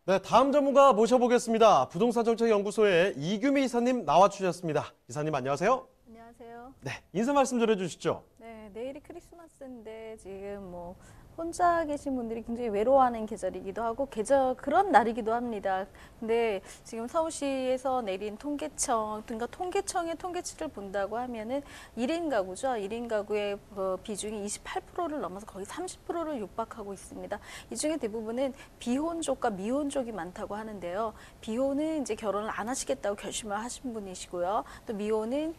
네, 다음 전문가 모셔보겠습니다. 부동산정책연구소의 이규미 이사님 나와주셨습니다. 이사님 안녕하세요. 안녕하세요. 네, 인사 말씀 전해주시죠. 네, 내일이 크리스마스인데 지금 혼자 계신 분들이 굉장히 외로워하는 계절이기도 하고 그런 날이기도 합니다. 근데 지금 서울시에서 내린 통계청, 그러니까 통계청의 통계치를 본다고 하면은 1인 가구죠. 1인 가구의 비중이 28%를 넘어서 거의 30%를 육박하고 있습니다. 이 중에 대부분은 비혼족과 미혼족이 많다고 하는데요. 비혼은 이제 결혼을 안 하시겠다고 결심을 하신 분이시고요. 또 미혼은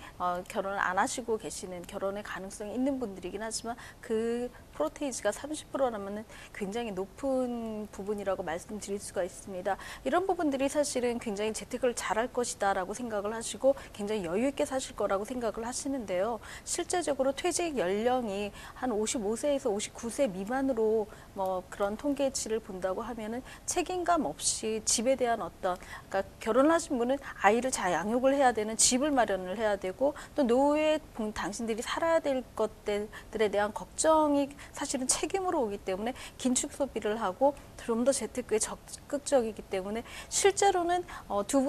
결혼을 안 하시고 계시는 결혼의 가능성이 있는 분들이긴 하지만 그 프로테이지가 30%라면 굉장히 높은 부분이라고 말씀드릴 수가 있습니다. 이런 부분들이 사실은 굉장히 재테크를 잘할 것이다라고 생각을 하시고 굉장히 여유 있게 사실 거라고 생각을 하시는데요. 실제적으로 퇴직 연령이 한 55세에서 59세 미만으로 그런 통계치를 본다고 하면은 책임감 없이 집에 대한 그러니까 결혼을 하신 분은 아이를 잘 양육을 해야 되는 집을 마련을 해야 되고 또 노후에 당신들이 살아야 될 것들에 대한 걱정이 사실은 책임으로 오기 때문에 긴축 소비를 하고 좀 더 재테크에 적극적이기 때문에 실제로는 두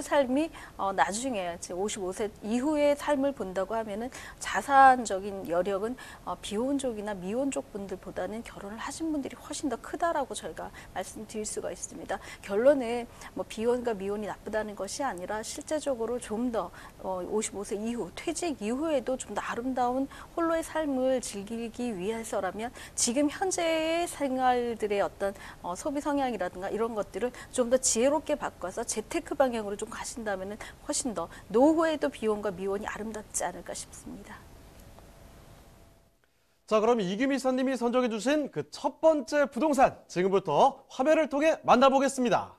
삶이 나중에 55세 이후의 삶을 본다고 하면은 자산적인 여력은 비혼족이나 미혼족 분들보다는 결혼을 하신 분들이 훨씬 더 크다라고 저희가 말씀드릴 수가 있습니다. 결론은 비혼과 미혼이 나쁘다는 것이 아니라 실제적으로 좀 더 55세 이후 퇴직 이후에도 좀 더 아름다운 홀로의 삶을 즐기기 위해서라면 지금 현재의 생활들의 어떤 소비 성향이라든가 이런 것들을 좀 더 지혜롭게 바꿔서 재테크 방향으로 좀 가신다면 훨씬 더 노후에도 비혼과 미혼이 아름답지 않을까 싶습니다. 자, 그럼 이규미 이사님이 선정해주신 그 첫 번째 부동산 지금부터 화면을 통해 만나보겠습니다.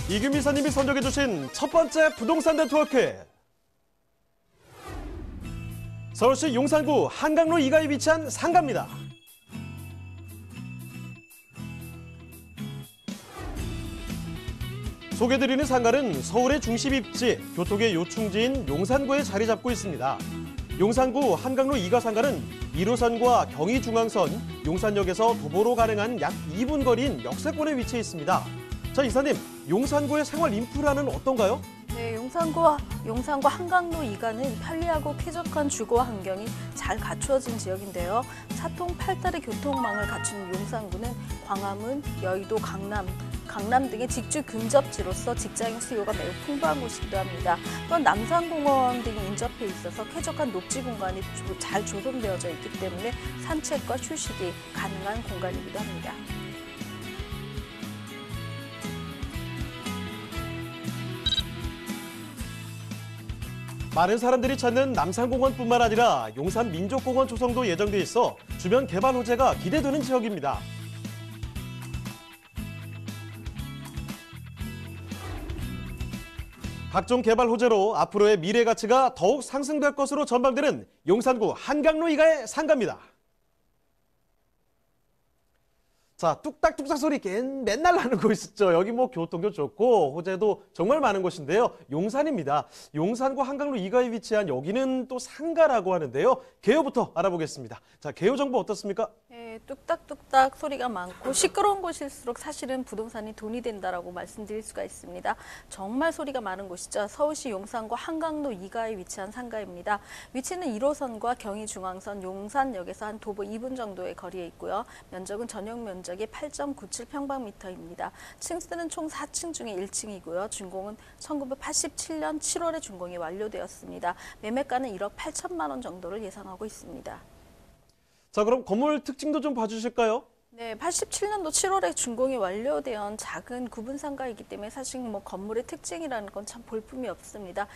이규미 이사님이 선정해주신 첫 번째 부동산 네트워크. 서울시 용산구 한강로 2가에 위치한 상가입니다. 소개드리는 상가는 서울의 중심 입지, 교통의 요충지인 용산구에 자리 잡고 있습니다. 용산구 한강로 2가 상가는 1호선과 경의중앙선, 용산역에서 도보로 가능한 약 2분 거리인 역세권에 위치해 있습니다. 자, 이사님, 용산구의 생활 인프라는 어떤가요? 네, 용산구 한강로 2가는 편리하고 쾌적한 주거 환경이 잘 갖추어진 지역인데요. 사통팔달의 교통망을 갖춘 용산구는 광화문, 여의도, 강남 등의 직주 근접지로서 직장인 수요가 매우 풍부한 곳이기도 합니다. 또한 남산공원 등이 인접해 있어서 쾌적한 녹지 공간이 잘 조성되어져 있기 때문에 산책과 휴식이 가능한 공간이기도 합니다. 많은 사람들이 찾는 남산공원뿐만 아니라 용산민족공원 조성도 예정돼 있어 주변 개발 호재가 기대되는 지역입니다. 각종 개발 호재로 앞으로의 미래 가치가 더욱 상승될 것으로 전망되는 용산구 한강로 2가의 상가입니다. 자, 뚝딱뚝딱 소리 맨날 나는 곳 있죠. 여기 교통도 좋고 호재도 정말 많은 곳인데요. 용산입니다. 용산구 한강로 2가에 위치한 여기는 또 상가라고 하는데요. 개요부터 알아보겠습니다. 자, 개요 정보 어떻습니까? 네, 뚝딱뚝딱 소리가 많고 시끄러운 곳일수록 사실은 부동산이 돈이 된다라고 말씀드릴 수가 있습니다. 정말 소리가 많은 곳이죠. 서울시 용산구 한강로 2가에 위치한 상가입니다. 위치는 1호선과 경의중앙선 용산역에서 한 도보 2분 정도의 거리에 있고요. 면적은 전용 면적이 8.97평방미터입니다. 층수는 총 4층 중에 1층이고요. 준공은 1987년 7월에 준공이 완료되었습니다. 매매가는 1억 8천만 원 정도를 예상하고 있습니다. 자, 그럼 건물 특징도 좀 봐주실까요? 네, 87년도 7월에 준공이 완료된 작은 구분 상가이기 때문에 사실 건물의 특징이라는 건 참 볼품이 없습니다.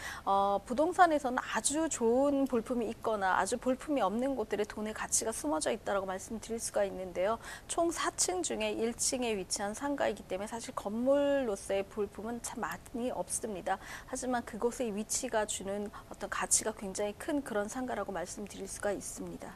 부동산에서는 아주 좋은 볼품이 있거나 아주 볼품이 없는 곳들에 돈의 가치가 숨어져 있다고 말씀드릴 수가 있는데요. 총 4층 중에 1층에 위치한 상가이기 때문에 사실 건물로서의 볼품은 참 많이 없습니다. 하지만 그곳의 위치가 주는 어떤 가치가 굉장히 큰 그런 상가라고 말씀드릴 수가 있습니다.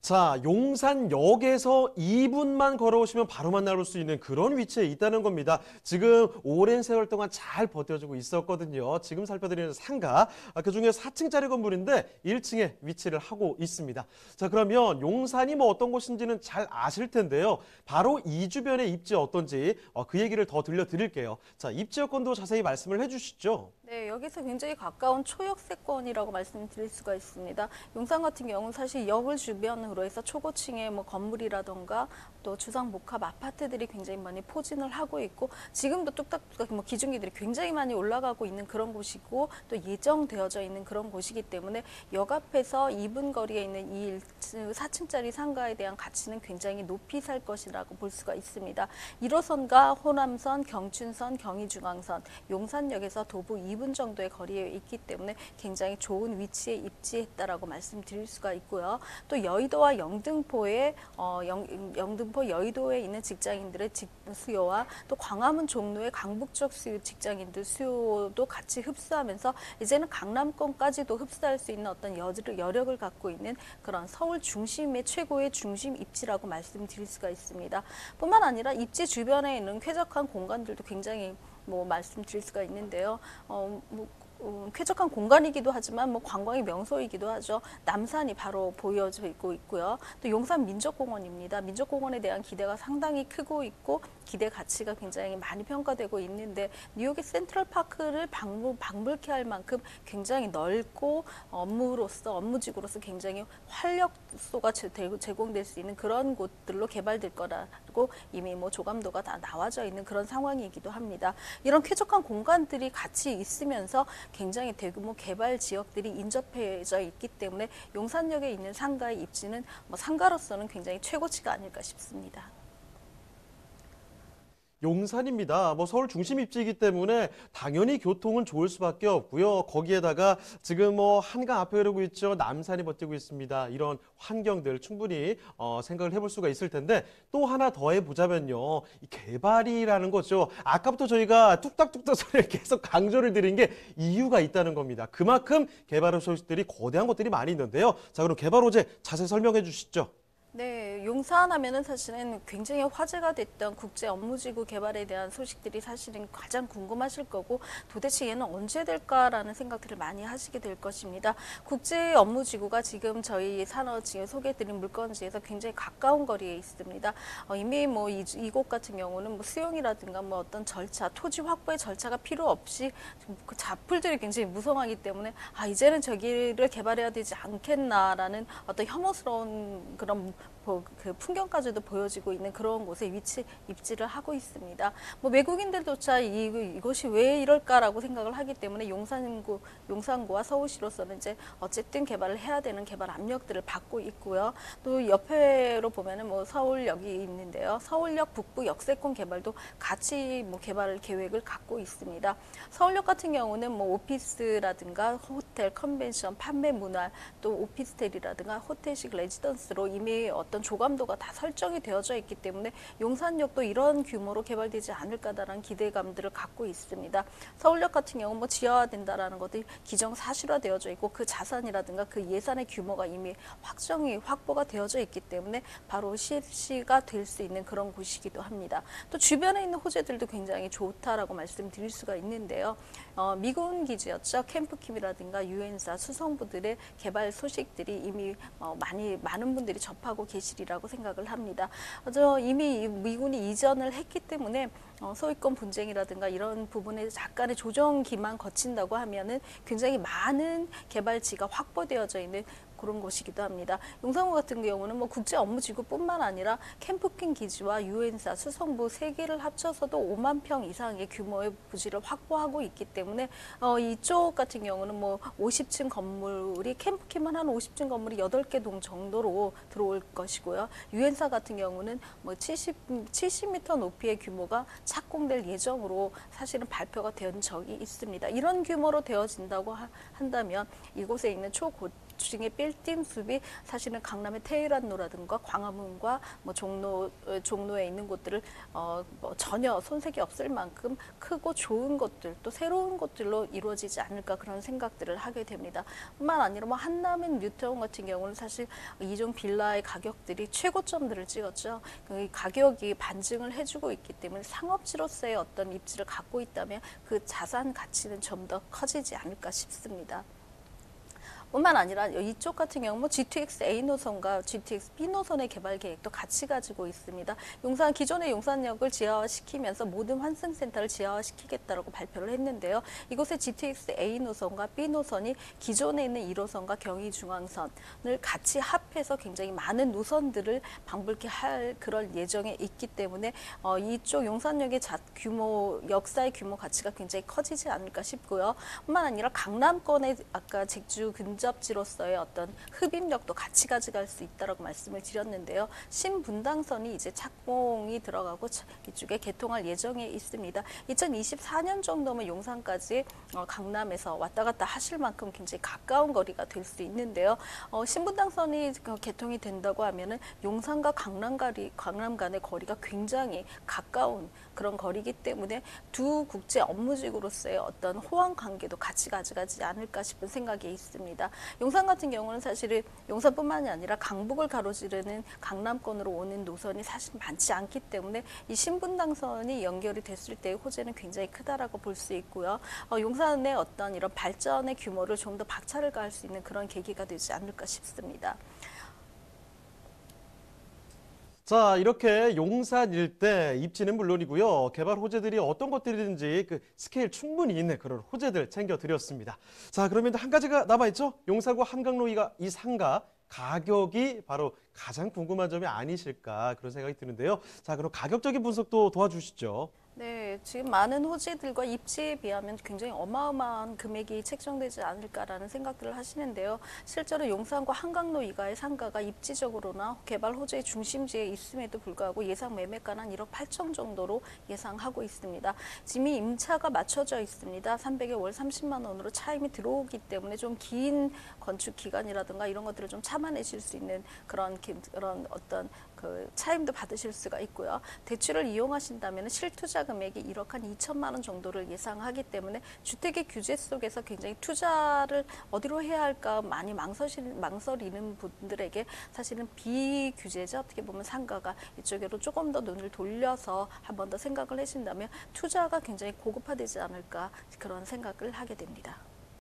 자, 용산역에서 2분만 걸어오시면 바로 만날 수 있는 그런 위치에 있다는 겁니다. 지금 오랜 세월 동안 잘 버텨주고 있었거든요. 지금 살펴드리는 상가, 그중에 4층짜리 건물인데 1층에 위치를 하고 있습니다. 자, 그러면 용산이 뭐 어떤 곳인지는 잘 아실 텐데요. 바로 이 주변의 입지 어떤지 그 얘기를 더 들려드릴게요. 자, 입지 여건도 자세히 말씀을 해주시죠. 네, 여기서 굉장히 가까운 초역세권이라고 말씀드릴 수가 있습니다. 용산 같은 경우는 사실 역을 주변으로 해서 초고층의 뭐 건물이라던가 또 주상복합 아파트들이 굉장히 많이 포진을 하고 있고 지금도 뚝딱뚝딱 뭐 기준기들이 굉장히 많이 올라가고 있는 그런 곳이고 또 예정되어져 있는 그런 곳이기 때문에 역 앞에서 2분 거리에 있는 이 4층짜리 상가에 대한 가치는 굉장히 높이 살 것이라고 볼 수가 있습니다. 1호선과 호남선, 경춘선, 경의중앙선, 용산역에서 도보 2분 정도의 거리에 있기 때문에 굉장히 좋은 위치에 입지했다라고 말씀드릴 수가 있고요. 또 여의도와 영등포에 영등포 여의도에 있는 직장인들의 수요와 또 광화문 종로의 강북쪽 직장인들 수요도 같이 흡수하면서 이제는 강남권까지도 흡수할 수 있는 어떤 여력을 갖고 있는 그런 서울 중심의 최고의 중심 입지라고 말씀드릴 수가 있습니다. 뿐만 아니라 입지 주변에 있는 쾌적한 공간들도 굉장히 뭐 말씀드릴 수가 있는데요. 쾌적한 공간이기도 하지만 뭐 관광의 명소이기도 하죠. 남산이 바로 보여져 있고요. 또 용산 민족공원입니다. 민족공원에 대한 기대가 상당히 크고 있고 기대 가치가 굉장히 많이 평가되고 있는데 뉴욕의 센트럴파크를 방불케 할 만큼 굉장히 넓고 업무지구로서 굉장히 활력소가 제공될 수 있는 그런 곳들로 개발될 거라고 이미 뭐 조감도가 다 나와져 있는 그런 상황이기도 합니다. 이런 쾌적한 공간들이 같이 있으면서 굉장히 대규모 개발 지역들이 인접해져 있기 때문에 용산역에 있는 상가의 입지는 뭐 상가로서는 굉장히 최고치가 아닐까 싶습니다. 용산입니다. 뭐 서울 중심 입지이기 때문에 당연히 교통은 좋을 수밖에 없고요. 거기에다가 지금 뭐 한강 앞에 흐르고 있죠. 남산이 버티고 있습니다. 이런 환경들 충분히 생각을 해볼 수가 있을 텐데 또 하나 더 해보자면요. 이 개발이라는 거죠. 아까부터 저희가 뚝딱뚝딱 소리를 계속 강조를 드린 게 이유가 있다는 겁니다. 그만큼 개발 소식들이 거대한 것들이 많이 있는데요. 자, 그럼 개발 호재 자세히 설명해 주시죠. 네, 용산 하면은 사실은 굉장히 화제가 됐던 국제 업무지구 개발에 대한 소식들이 사실은 가장 궁금하실 거고 도대체 얘는 언제 될까라는 생각들을 많이 하시게 될 것입니다. 국제 업무지구가 지금 저희 지금 소개해드린 물건지에서 굉장히 가까운 거리에 있습니다. 이미 뭐 이곳 같은 경우는 뭐 수용이라든가 뭐 어떤 절차, 토지 확보의 절차가 필요 없이 그 자풀들이 굉장히 무성하기 때문에 이제는 저기를 개발해야 되지 않겠나라는 어떤 혐오스러운 그런 그 풍경까지도 보여지고 있는 그런 곳에 입지를 하고 있습니다. 뭐 외국인들조차 이것이 왜 이럴까라고 생각을 하기 때문에 용산구와 서울시로서는 이제 어쨌든 개발을 해야 되는 개발 압력들을 받고 있고요. 또 옆에로 보면은 뭐 서울역이 있는데요. 서울역 북부 역세권 개발도 같이 뭐 개발 계획을 갖고 있습니다. 서울역 같은 경우는 뭐 오피스라든가 호텔, 컨벤션, 판매 문화, 또 오피스텔이라든가 호텔식 레지던스로 이미 어떤 조감도가 다 설정이 되어져 있기 때문에 용산역도 이런 규모로 개발되지 않을까라는 기대감들을 갖고 있습니다. 서울역 같은 경우 뭐 지하화된다라는 것들이 기정사실화되어져 있고 그 자산이라든가 그 예산의 규모가 이미 확보가 되어져 있기 때문에 바로 실시가 될 수 있는 그런 곳이기도 합니다. 또 주변에 있는 호재들도 굉장히 좋다라고 말씀드릴 수가 있는데요. 미군 기지였죠. 캠프킴이라든가 유엔사 수송부들의 개발 소식들이 이미 많은 분들이 접하고 계시리라고 생각을 합니다. 이미 미군이 이전을 했기 때문에 소유권 분쟁이라든가 이런 부분에 약간의 조정기만 거친다고 하면은 굉장히 많은 개발지가 확보되어져 있는 그런 곳이기도 합니다. 용산구 같은 경우는 뭐 국제 업무지구뿐만 아니라 캠프킹 기지와 유엔사, 수성부 3개를 합쳐서도 5만 평 이상의 규모의 부지를 확보하고 있기 때문에 이쪽 같은 경우는 뭐 50층 건물이 캠프킹만 한 50층 건물이 8개 동 정도로 들어올 것이고요. 유엔사 같은 경우는 뭐 70m 높이의 규모가 착공될 예정으로 사실은 발표가 된 적이 있습니다. 이런 규모로 되어진다고 한다면 이곳에 있는 중에 빌딩 숲이 사실은 강남의 테헤란로라든가 광화문과 뭐 종로에 있는 곳들을 뭐 전혀 손색이 없을 만큼 크고 좋은 것들 또 새로운 것들로 이루어지지 않을까 그런 생각들을 하게 됩니다. 뿐만 아니라 뭐 한남인 뉴타운 같은 경우는 사실 이종 빌라의 가격들이 최고점들을 찍었죠. 그 가격이 반증을 해주고 있기 때문에 상업지로서의 어떤 입지를 갖고 있다면 그 자산 가치는 좀 더 커지지 않을까 싶습니다. 뿐만 아니라 이쪽 같은 경우 뭐 GTX A 노선과 GTX B 노선의 개발 계획도 같이 가지고 있습니다. 기존의 용산역을 지하화시키면서 모든 환승센터를 지하화시키겠다라고 발표를 했는데요. 이곳에 GTX A 노선과 B 노선이 기존에 있는 1호선과 경의중앙선을 같이 합해서 굉장히 많은 노선들을 방불케 할 그런 예정에 있기 때문에 이쪽 용산역의 역사의 규모 가치가 굉장히 커지지 않을까 싶고요. 뿐만 아니라 강남권의 아까 직주 근접지로서의 어떤 흡입력도 같이 가져갈 수 있다라고 말씀을 드렸는데요. 신분당선이 이제 착공이 들어가고 이쪽에 개통할 예정에 있습니다. 2024년 정도면 용산까지 강남에서 왔다 갔다 하실 만큼 굉장히 가까운 거리가 될 수 있는데요. 신분당선이 개통이 된다고 하면은 용산과 강남 간의 거리가 굉장히 가까운 그런 거리이기 때문에 두 국제 업무직으로서의 어떤 호환 관계도 같이 가져가지 않을까 싶은 생각이 있습니다. 용산 같은 경우는 사실은 용산뿐만이 아니라 강북을 가로지르는 강남권으로 오는 노선이 사실 많지 않기 때문에 이 신분당선이 연결이 됐을 때의 호재는 굉장히 크다라고 볼 수 있고요. 용산의 어떤 이런 발전의 규모를 좀 더 박차를 가할 수 있는 그런 계기가 되지 않을까 싶습니다. 자, 이렇게 용산 일대 입지는 물론이고요. 개발 호재들이 어떤 것들이든지 그 스케일 충분히 있는 그런 호재들 챙겨드렸습니다. 자, 그러면 한 가지가 남아있죠? 용산과 한강로 이 상가 가격이 바로 가장 궁금한 점이 아니실까 그런 생각이 드는데요. 자, 그럼 가격적인 분석도 도와주시죠. 네, 지금 많은 호재들과 입지에 비하면 굉장히 어마어마한 금액이 책정되지 않을까라는 생각들을 하시는데요. 실제로 용산과 한강로 이가의 상가가 입지적으로나 개발 호재의 중심지에 있음에도 불구하고 예상 매매가는 한 1억 8천 정도로 예상하고 있습니다. 이미 임차가 맞춰져 있습니다. 300에 월 30만 원으로 차임이 들어오기 때문에 좀 긴 건축 기간이라든가 이런 것들을 좀 참아내실 수 있는 그런 어떤 그 차임도 받으실 수가 있고요. 대출을 이용하신다면 실투자 금액이 1억 한 2천만 원 정도를 예상하기 때문에 주택의 규제 속에서 굉장히 투자를 어디로 해야 할까 많이 망설이는 분들에게 사실은 비규제죠. 어떻게 보면 상가가 이쪽으로 조금 더 눈을 돌려서 한 번 더 생각을 하신다면 투자가 굉장히 고급화되지 않을까 그런 생각을 하게 됩니다.